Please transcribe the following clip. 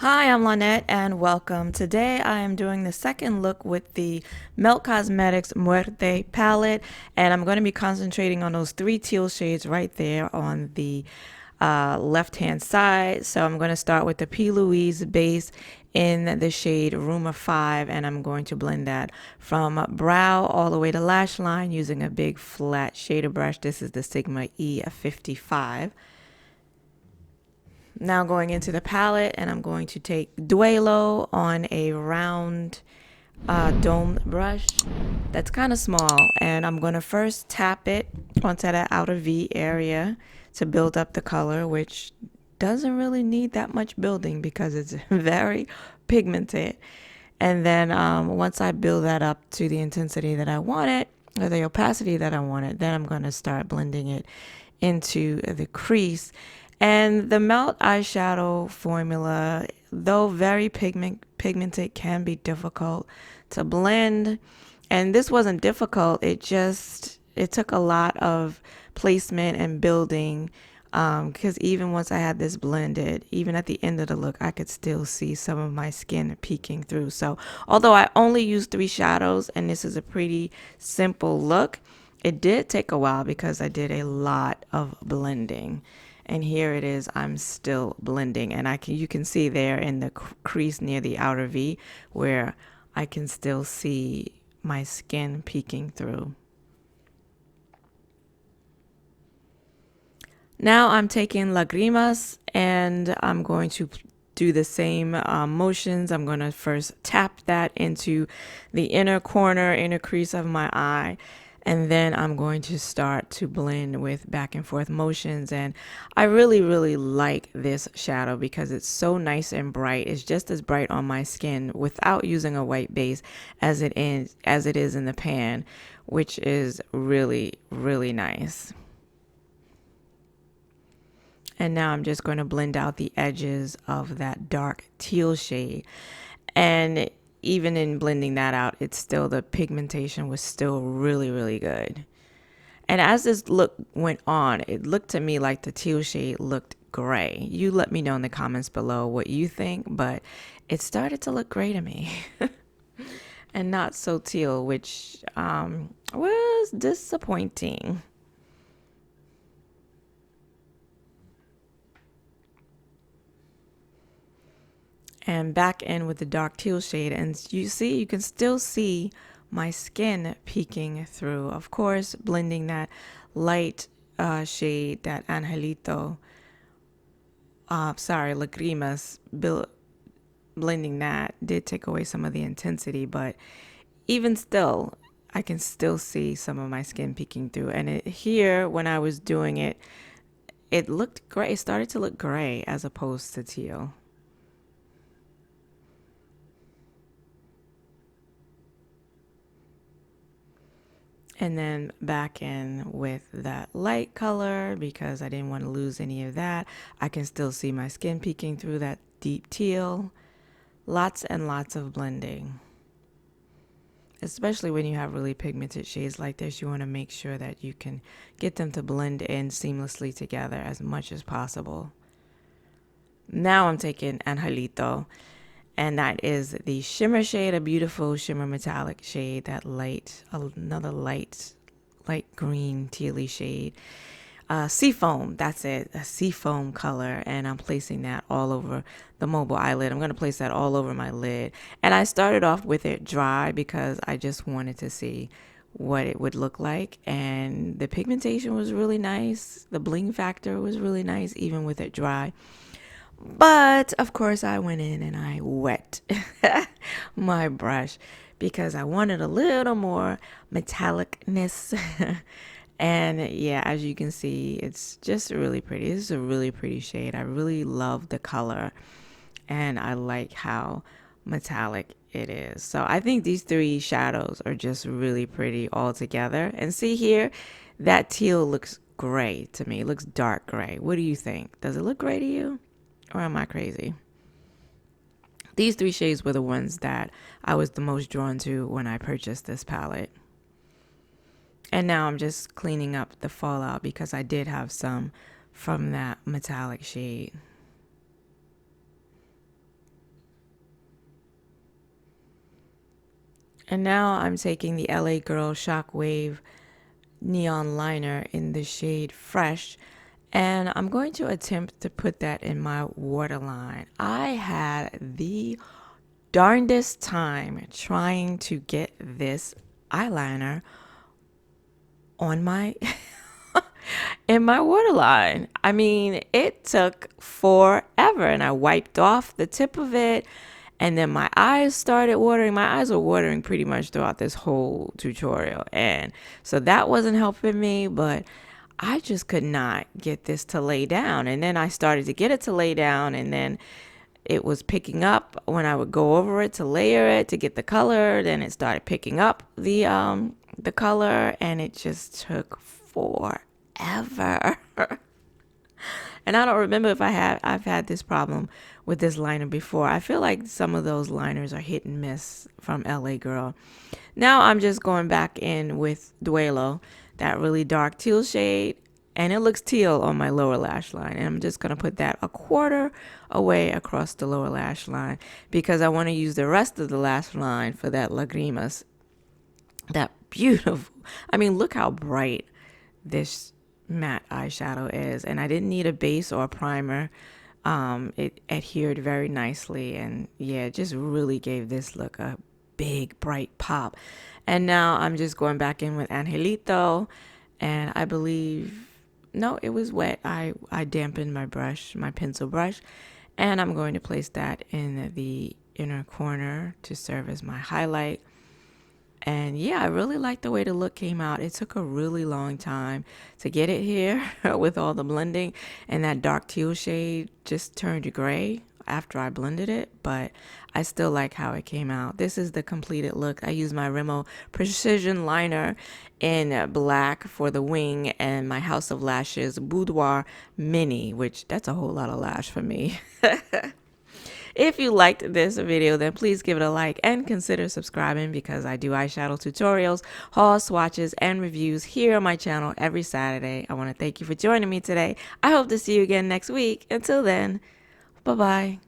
Hi, I'm Lynette and welcome. Today I am doing the second look with the Melt Cosmetics Muerte Palette, and I'm going to be concentrating on those three teal shades right there on the left hand side. So I'm going to start with the P.Louise base in the shade Rumour 5, and I'm going to blend that from brow all the way to lash line using a big flat shader brush. This is the Sigma E55. Now going into the palette, and I'm going to take Duelo on a round domed brush that's kind of small, and I'm going to first tap it onto that outer V area to build up the color, which doesn't really need that much building because it's very pigmented. And then once I build that up to the intensity that I want it, or the opacity that I want it, then I'm going to start blending it into the crease. And the Melt eyeshadow formula, though very pigmented, can be difficult to blend. And this wasn't difficult. It took a lot of placement and building, because even once I had this blended, even at the end of the look, I could still see some of my skin peeking through. So although I only used 3 shadows and this is a pretty simple look, it did take a while because I did a lot of blending. And here it is, I'm still blending, and you can see there in the crease near the outer V where I can still see my skin peeking through. Now I'm taking Lagrimas, and I'm going to do the same motions. I'm going to first tap that into the inner corner, inner crease of my eye. And then I'm going to start to blend with back and forth motions. And I really, really like this shadow because it's so nice and bright. It's just as bright on my skin without using a white base as it is in the pan, which is really, really nice. And now I'm just going to blend out the edges of that dark teal shade. And even in blending that out, it's still, the pigmentation was still really, really good. And as this look went on, it looked to me like the teal shade looked gray. You let me know in the comments below what you think, but it started to look gray to me. And not so teal, which was disappointing. And back in with the dark teal shade, and you can still see my skin peeking through. Of course, blending that light shade, that Angelito, Lagrimas, blending that did take away some of the intensity, but even still, I can still see some of my skin peeking through. And here, when I was doing it, it looked gray. It started to look gray as opposed to teal. And then back in with that light color because I didn't want to lose any of that. I can still see my skin peeking through that deep teal. Lots and lots of blending. Especially when you have really pigmented shades like this, you want to make sure that you can get them to blend in seamlessly together as much as possible. Now I'm taking Angelito, and that is the shimmer shade, a beautiful shimmer metallic shade, that another light green tealy shade. Seafoam, that's it, a seafoam color, and I'm placing that all over the mobile eyelid. I'm going to place that all over my lid. And I started off with it dry because I just wanted to see what it would look like, and the pigmentation was really nice. The bling factor was really nice even with it dry. But of course I went in and I wet my brush because I wanted a little more metallicness. And yeah, as you can see, it's just really pretty. This is a really pretty shade. I really love the color and I like how metallic it is. So I think these 3 shadows are just really pretty all together. And see here, that teal looks gray to me. It looks dark gray. What do you think? Does it look gray to you? Or am I crazy? These 3 shades were the ones that I was the most drawn to when I purchased this palette. And now I'm just cleaning up the fallout because I did have some from that metallic shade. And now I'm taking the LA Girl Shockwave Neon Liner in the shade Fresh. And I'm going to attempt to put that in my waterline. I had the darndest time trying to get this eyeliner on my in my waterline. I mean, it took forever, and I wiped off the tip of it, and then my eyes started watering. My eyes were watering pretty much throughout this whole tutorial, and so that wasn't helping me, but I just could not get this to lay down. And then I started to get it to lay down, and then it was picking up when I would go over it to layer it to get the color. Then it started picking up the color, and it just took forever. And I don't remember if I've had this problem with this liner before. I feel like some of those liners are hit and miss from LA Girl. Now I'm just going back in with Duelo, that really dark teal shade, and it looks teal on my lower lash line. And I'm just going to put that a quarter away across the lower lash line because I want to use the rest of the lash line for that Lagrimas. That beautiful. I mean, look how bright this matte eyeshadow is. And I didn't need a base or a primer. It adhered very nicely. And yeah, it just really gave this look a big, bright pop. And now I'm just going back in with Angelito. And I believe, no, it was wet. I dampened my brush, my pencil brush. And I'm going to place that in the inner corner to serve as my highlight. And yeah, I really like the way the look came out. It took a really long time to get it here with all the blending, and that dark teal shade just turned gray after I blended it, but I still like how it came out. This is the completed look. I used my Rimmel Precision Liner in black for the wing and my House of Lashes Boudoir Mini, which that's a whole lot of lash for me. If you liked this video, then please give it a like and consider subscribing because I do eyeshadow tutorials, haul swatches, and reviews here on my channel every Saturday. I want to thank you for joining me today. I hope to see you again next week. Until then, bye-bye.